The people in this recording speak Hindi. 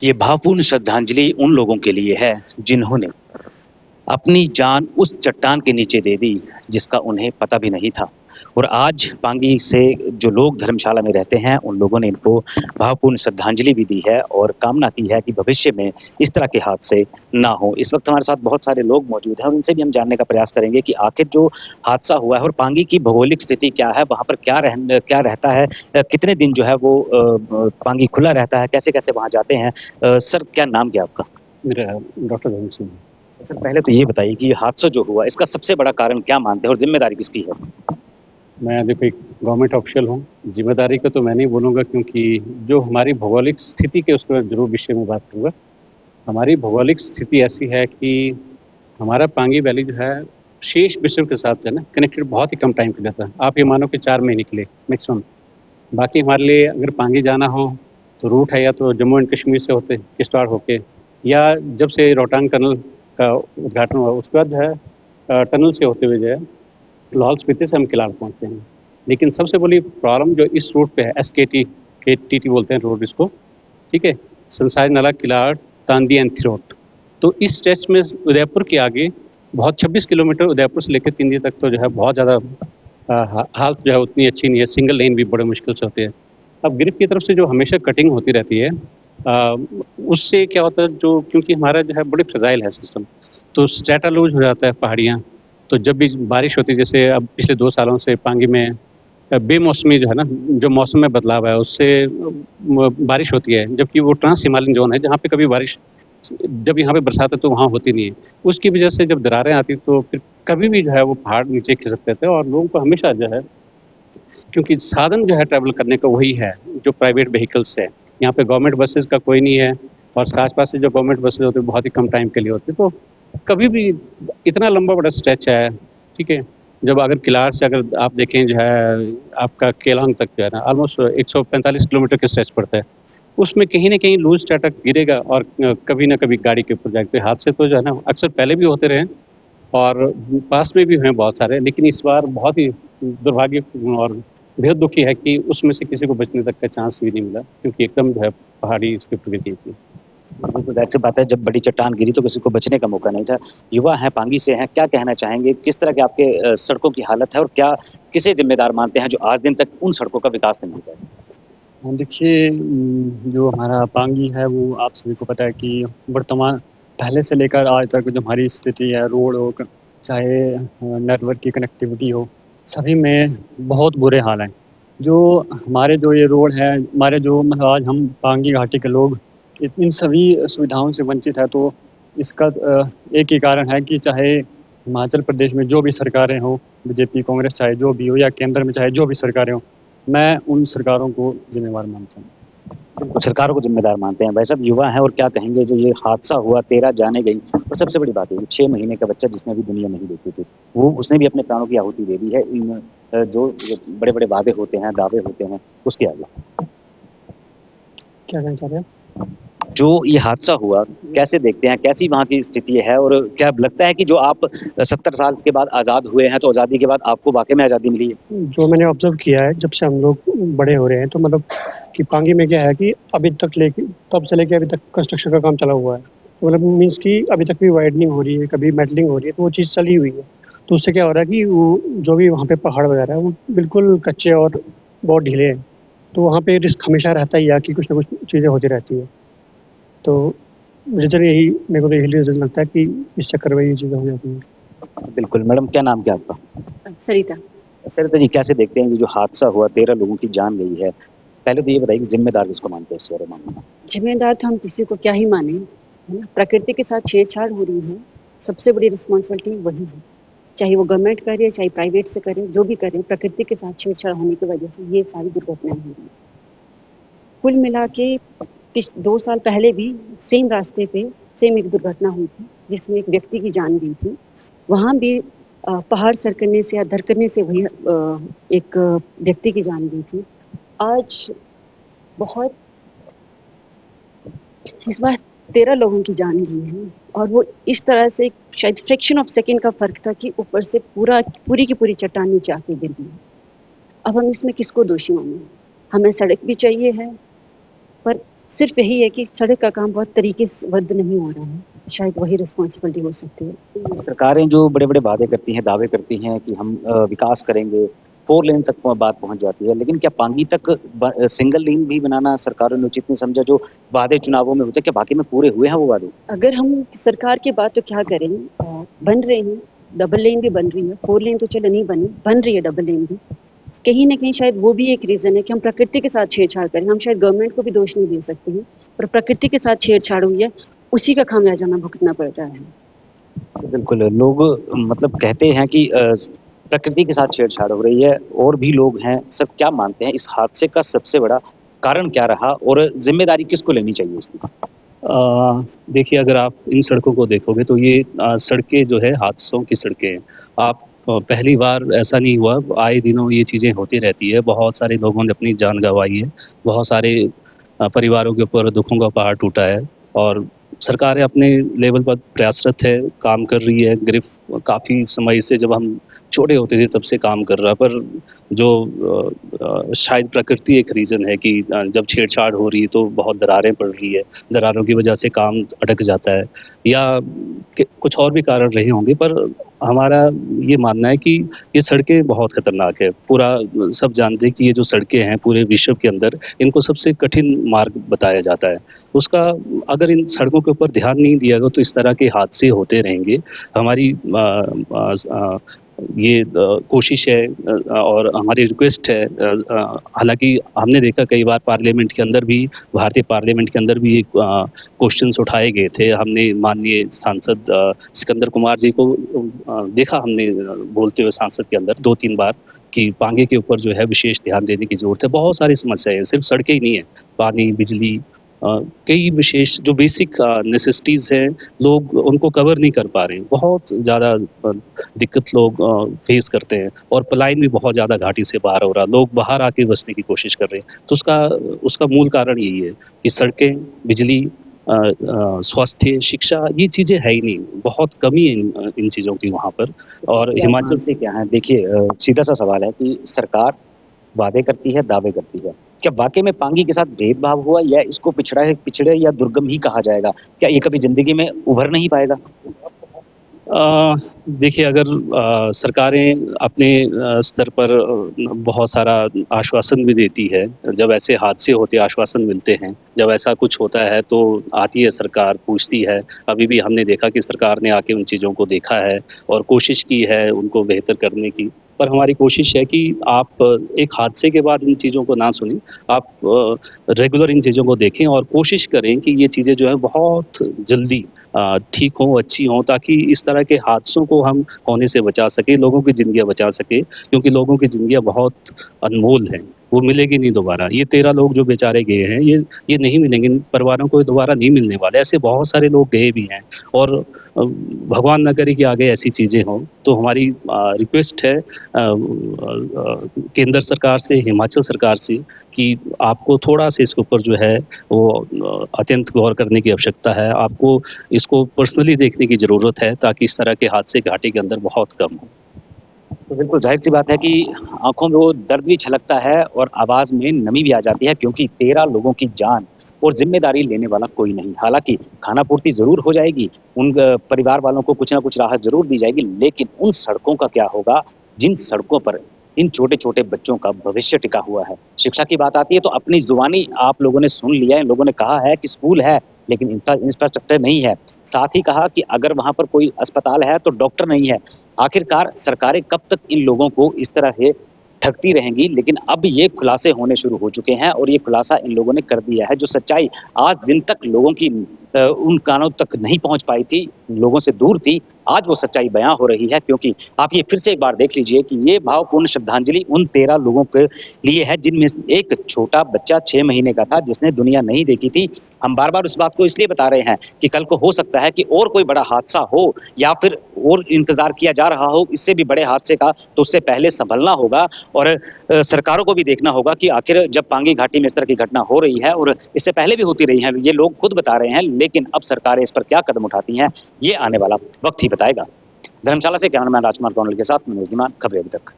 ये भावपूर्ण श्रद्धांजलि उन लोगों के लिए है जिन्होंने अपनी जान उस चट्टान के नीचे दे दी जिसका उन्हें पता भी नहीं था। और आज पांगी से जो लोग धर्मशाला में रहते हैं उन लोगों ने इनको भावपूर्ण श्रद्धांजलि भी दी है और कामना की है कि भविष्य में इस तरह के हादसे ना हो। इस वक्त हमारे साथ बहुत सारे लोग मौजूद हैं और उनसे भी हम जानने का प्रयास करेंगे कि आखिर जो हादसा हुआ है और पांगी की भौगोलिक स्थिति क्या है, वहाँ पर क्या रहता है, कितने दिन जो है वो पांगी खुला रहता है, कैसे कैसे वहाँ जाते हैं। सर, क्या नाम क्या आपका? मेरा डॉक्टर धर्म सिंह। सर, पहले तो ये बताइए कि ये हादसा जो हुआ इसका सबसे बड़ा कारण क्या मानते हैं और जिम्मेदारी किसकी है? मैं देखो एक गवर्नमेंट ऑफिशियल हूँ, जिम्मेदारी का तो मैं नहीं बोलूँगा क्योंकि जो हमारी भौगोलिक स्थिति के उस पर ज़रूर विषय में बात करूँगा। हमारी भौगोलिक स्थिति ऐसी है कि हमारा पांगी वैली जो है शेष विश्व के साथ जो है ना कनेक्टेड बहुत ही कम टाइम के लिए था। आप ये मानो कि 4 महीने के लिए मैक्सिमम। बाकी हमारे लिए अगर पांगी जाना हो तो रूट है या तो जम्मू एंड कश्मीर से होते किश्तवाड़ होके, या जब से रोहतांग टनल का उद्घाटन हुआ उसके बाद जो है टनल से होते हुए जो है लाहौल स्पीति से हम किलाड़ पहुँचते हैं। लेकिन सबसे बड़ी प्रॉब्लम जो इस रूट पे है एसकेटी केटीटी बोलते हैं रोड इसको, ठीक है? संसारी नाला किलाड़ तांदी एंड थिरोट। तो इस स्ट्रेच में उदयपुर के आगे बहुत 26 किलोमीटर उदयपुर से लेकर तिंदी तक तो जो है बहुत ज़्यादा हालत जो है उतनी अच्छी नहीं है, सिंगल लेन भी बड़े मुश्किल से होते हैं। अब गिरफ्त की तरफ से जो हमेशा कटिंग होती रहती है उससे क्या होता है जो क्योंकि हमारा जो है बड़ी फ्रेजाइल है सिस्टम, तो स्ट्रेटा लूज हो जाता है पहाड़ियाँ। तो जब भी बारिश होती है जैसे अब पिछले 2 सालों से पांगी में बेमौसमी जो है ना, जो मौसम में बदलाव है उससे बारिश होती है, जबकि वो ट्रांस हिमालयन ज़ोन है जहाँ पे कभी बारिश जब यहाँ पे बरसात है तो वहाँ होती नहीं है। उसकी वजह से जब दरारें आती तो फिर कभी भी जो है वो पहाड़ नीचे खिसकते थे और लोगों को हमेशा जो है क्योंकि साधन जो है ट्रैवल करने का वही है जो प्राइवेट व्हीकल्स है। यहाँ पे गवर्नमेंट बसेस का कोई नहीं है और आस-पास से जो गवर्नमेंट बसेस होती है बहुत ही कम टाइम के लिए होती है। तो कभी भी इतना लंबा बड़ा स्ट्रेच है, ठीक है? जब अगर किलाड़ से अगर आप देखें जो है आपका केलांग तक जो है ना ऑलमोस्ट 145 किलोमीटर का स्ट्रेच पड़ता है। उसमें कहीं न कहीं लूज़ स्टार्टअप गिरेगा और कभी न कभी गाड़ी के ऊपर जाके हादसे तो जो है ना अक्सर पहले भी होते रहे हैं और पास में भी हुए हैं बहुत सारे, लेकिन इस बार बहुत ही दुर्भाग्य और बेहद दुखी है कि उसमें से किसी को बचने तक का चांस भी नहीं मिला क्योंकि एकदम जो है पहाड़ी इसके ऊपर गिरी थी। बिल्कुल, ज़ाहिर-सी बात है, जब बड़ी चट्टान गिरी तो किसी को बचने का मौका नहीं था। युवा हैं, पांगी से हैं, क्या कहना चाहेंगे? किस तरह के आपके सड़कों की हालत है और क्या किसे ज़िम्मेदार मानते हैं जो आज दिन तक उन सड़कों का विकास नहीं हो पाया? हाँ, देखिए जो हमारा पांगी है वो आप सभी को पता है कि वर्तमान पहले से लेकर आज तक जो हमारी स्थिति है रोड हो चाहे नेटवर्क की कनेक्टिविटी हो, सभी में बहुत बुरे हाल हैं। जो हमारे जो ये रोड है हमारे जो मतलब आज हम पांगी घाटी के लोग इन सभी सुविधाओं से वंचित है, तो इसका एक ही कारण है कि चाहे हिमाचल प्रदेश में जो भी सरकारें हों, बीजेपी कांग्रेस चाहे जो भी हो या केंद्र में चाहे जो भी सरकारें हों, मैं उन सरकारों को ज़िम्मेवार मानता हूँ। बिल्कुल, सरकारों को ज़िम्मेदार मानते हैं। भाई साहब, युवा हैं और क्या कहेंगे जो ये हादसा हुआ, 13 जानें गईं और सबसे बड़ी बात है ये 6 महीने का बच्चा जिसने अभी दुनिया नहीं देखी थी, वो उसने भी अपने प्राणों की आहुति दे दी है इन जो बड़े-बड़े वादे होते हैं, दावे होते हैं, उसके आगे। क्या कहना चाह रहे हैं? जो ये हादसा हुआ, कैसे देखते हैं? कैसी वहाँ की स्थिति है और क्या लगता है कि जो आप 70 साल के बाद आज़ाद हुए हैं, तो आज़ादी के बाद आपको वाक़ई में आज़ादी मिली है? जो मैंने ऑब्ज़र्व किया है जब से हम लोग बड़े हो रहे हैं, तो मतलब कि पांगी में क्या है कि अभी तक लेके तब से लेके अभी तक कंस्ट्रक्शन का काम चला हुआ है। तो मतलब मीन्स कि अभी तक भी वाइडनिंग हो रही है, कभी मेटलिंग हो रही है, तो वो चीज़ चली हुई है। तो उससे क्या हो रहा है कि वो जो भी वहाँ पे पहाड़ वगैरह है, वो बिल्कुल कच्चे और बहुत ढीले हैं। तो वहाँ पे रिस्क हमेशा रहता ही है कि कुछ ना कुछ चीज़ें होती रहती हैं। तो रीज़न यही मेरे को तो यही रीज़न लगता है कि इस चक्कर में ये चीज़ें हो जाती हैं। बिल्कुल, मैडम क्या नाम क्या आपका? सरिता। सरिता जी, कैसे देखते हैं कि जो हादसा हुआ 13 लोगों की जान गई है, पहले तो ये बताइए कि ज़िम्मेदार किसको मानते हैं इस सारे मामले में? जिम्मेदार तो हम किसी को क्या ही माने, है ना? प्रकृति के साथ छेड़छाड़ हो रही है, सबसे बड़ी रिस्पॉन्सिबिलिटी वही है। चाहे वो गवर्नमेंट करे, चाहे प्राइवेट से करे, जो भी करे, प्रकृति के साथ छेड़छाड़ होने की वजह से ये सारी दुर्घटनाएँ हो रही हैं। कुल मिला के 2 साल पहले भी सेम रास्ते पे सेम एक दुर्घटना हुई थी, जिसमें एक व्यक्ति की जान गई थी। वहाँ भी पहाड़ सरकने से या धरकने से वही एक व्यक्ति की जान गई थी। आज बहुत इस बार 13 लोगों की जान गई है और वो इस तरह से शायद फ्रैक्शन ऑफ सेकंड का फ़र्क था कि ऊपर से पूरी की पूरी चट्टान नीचे आके गिर गई। अब हम इसमें किसको दोषी मानें? हमें सड़क भी चाहिए है, पर सिर्फ यही है कि सड़क का काम बहुत तरीके से बद्ध नहीं हो रहा है, शायद वही रिस्पॉन्सिबिलिटी हो सकती है। सरकारें जो बड़े-बड़े वादे करती हैं, दावे करती हैं कि हम विकास करेंगे, 4 लेन तक बात पहुँच जाती है। लेकिन क्या पांगी तक सिंगल लेन भी बनाना सरकारों ने उचित नहीं समझा? जो वादे चुनावों में होते हैं, क्या वाक़ई में पूरे हुए हैं वो वादे? अगर हम सरकार की बात तो क्या करें, बन रहे हैं, डबल लेन भी बन रही है, 4 लेन तो चलो नहीं बनी, बन रही है डबल लेन भी। कहीं न कहीं शायद वो भी एक रीज़न है कि हम प्रकृति के साथ छेड़छाड़ करें। हम शायद गवर्नमेंट को भी दोष नहीं दे सकते हैं, पर प्रकृति के साथ छेड़छाड़ हुई है, उसी का खामियाज़ा हमें भुगतना पड़ रहा है। बिल्कुल, लोग मतलब कहते हैं कि प्रकृति के साथ छेड़छाड़ हो रही है और भी लोग हैं, सब क्या मानते हैं इस हादसे का सबसे बड़ा कारण क्या रहा और ज़िम्मेदारी किसको लेनी चाहिए इसकी? देखिए, अगर आप इन सड़कों को देखोगे तो ये सड़कें जो है हादसों की सड़कें हैं। आप पहली बार ऐसा नहीं हुआ, आए दिनों ये चीज़ें होती रहती है। बहुत सारे लोगों ने अपनी जान गँवाई है, बहुत सारे परिवारों के ऊपर दुखों का पहाड़ टूटा है और सरकारें अपने लेवल पर प्रयासरत है, काम कर रही है। गिरफ़ काफ़ी समय से जब हम छोटे होते थे तब से काम कर रहा है, पर जो शायद प्रकृति एक रीज़न है कि जब छेड़छाड़ हो रही है तो बहुत दरारें पड़ रही है। दरारों की वजह से काम अटक जाता है या कुछ और भी कारण रहे होंगे, पर हमारा ये मानना है कि ये सड़कें बहुत खतरनाक है। पूरा सब जानते हैं कि ये जो सड़कें हैं पूरे विश्व के अंदर इनको सबसे कठिन मार्ग बताया जाता है। उसका अगर इन सड़कों के ऊपर ध्यान नहीं दिया गया तो इस तरह के हादसे होते रहेंगे। हमारी ये कोशिश है और हमारी रिक्वेस्ट है, हालाँकि हमने देखा कई बार पार्लियामेंट के अंदर भी, भारतीय पार्लियामेंट के अंदर भी क्वेश्चन्स उठाए गए थे। हमने माननीय सांसद सिकंदर कुमार जी को देखा हमने बोलते हुए संसद के अंदर 2-3 बार कि पांगे के ऊपर जो है विशेष ध्यान देने की ज़रूरत है। बहुत सारी समस्याएँ हैं, सिर्फ़ सड़कें ही नहीं है, पानी, बिजली, कई विशेष जो बेसिक नेसेसिटीज़ हैं, लोग उनको कवर नहीं कर पा रहे हैं। बहुत ज़्यादा दिक्कत लोग फेस करते हैं और पलायन भी बहुत ज़्यादा घाटी से बाहर हो रहा है। लोग बाहर आके बसने की कोशिश कर रहे हैं। तो उसका उसका मूल कारण यही है कि सड़कें, बिजली, स्वास्थ्य, शिक्षा ये चीज़ें है ही नहीं। बहुत कमी है इन चीज़ों की वहाँ पर और क्या हिमाचल मानते क्या हैं? देखिए सीधा-सा सवाल है कि सरकार वादे करती है, दावे करती है। क्या वाक़ई में पांगी के साथ भेदभाव हुआ या इसको पिछड़े या दुर्गम ही कहा जाएगा? क्या ये कभी ज़िंदगी में उभर नहीं पाएगा? देखिए, अगर सरकारें अपने स्तर पर बहुत सारा आश्वासन भी देती है, जब ऐसे हादसे होते हैं आश्वासन मिलते हैं, जब ऐसा कुछ होता है तो आती है सरकार, पूछती है। अभी भी हमने देखा कि सरकार ने आके उन चीज़ों को देखा है और कोशिश की है उनको बेहतर करने की। पर हमारी कोशिश है कि आप एक हादसे के बाद इन चीज़ों को ना सुनें, आप रेगुलर इन चीज़ों को देखें और कोशिश करें कि ये चीज़ें जो हैं बहुत जल्दी ठीक हों, अच्छी हों, ताकि इस तरह के हादसों को हम होने से बचा सकें, लोगों की ज़िंदगियाँ बचा सकें, क्योंकि लोगों की ज़िंदगियाँ बहुत अनमोल हैं, वो मिलेगी नहीं दोबारा। ये 13 लोग जो बेचारे गए हैं, ये नहीं मिलेंगे, इन परिवारों को दोबारा नहीं मिलने वाले। ऐसे बहुत सारे लोग गए भी हैं और भगवान ना करे कि आगे ऐसी चीज़ें हों। तो हमारी रिक्वेस्ट है केंद्र सरकार से, हिमाचल सरकार से कि आपको थोड़ा-सा इसके ऊपर जो है वो अत्यंत गौर करने की आवश्यकता है। आपको इसको पर्सनली देखने की ज़रूरत है ताकि इस तरह के हादसे घाटी के अंदर बहुत कम हों। तो बिल्कुल ज़ाहिर-सी बात है कि आँखों में वो दर्द भी छलकता है और आवाज़ में नमी भी आ जाती है क्योंकि 13 लोगों की जान और ज़िम्मेदारी लेने वाला कोई नहीं। हालाँकि खाना-पूर्ति ज़रूर हो जाएगी, उन परिवार वालों को कुछ न कुछ राहत ज़रूर दी जाएगी, लेकिन उन सड़कों का क्या होगा, जिन सड़कों पर इन छोटे-छोटे बच्चों का भविष्य टिका हुआ है। शिक्षा की बात आती है तो अपनी ज़ुबानी आप लोगों ने सुन लिया है, इन लोगों ने कहा है कि स्कूल है, लेकिन इंफ्रास्ट्रक्चर नहीं है। साथ ही कहा कि अगर वहाँ पर कोई अस्पताल है, तो डॉक्टर नहीं है। आखिरकार सरकारें कब तक इन लोगों को इस तरह से ठगती रहेंगी, लेकिन अब ये खुलासे होने शुरू हो चुके हैं और ये खुलासा इन लोगों ने कर दिया है। जो सच्चाई आज दिन तक लोगों की उन कानों तक नहीं पहुँच पाई थी, लोगों से दूर थी, आज वो सच्चाई बयाँ हो रही है क्योंकि आप ये फिर से एक बार देख लीजिए कि ये भावपूर्ण श्रद्धांजलि उन 13 लोगों के लिए है जिनमें से एक छोटा बच्चा 6 महीने का था जिसने दुनिया नहीं देखी थी। हम बार-बार उस बात को इसलिए बता रहे हैं कि कल को हो सकता है कि और कोई बड़ा हादसा हो या फिर और इंतज़ार किया जा रहा हो इससे भी बड़े हादसे का, तो उससे पहले सँभलना होगा और सरकारों को भी देखना होगा कि आखिर जब पांगी घाटी में इस तरह की घटना हो रही है और इससे पहले भी होती रही हैं, ये लोग खुद बता रहे हैं, लेकिन अब सरकारें इस पर क्या कदम उठाती हैं, ये आने वाला वक़्त ही बताएगा। धर्मशाला से कैमरामैन राजकुमार कौंडल के साथ मनोज धीमान, खबरें अभी तक।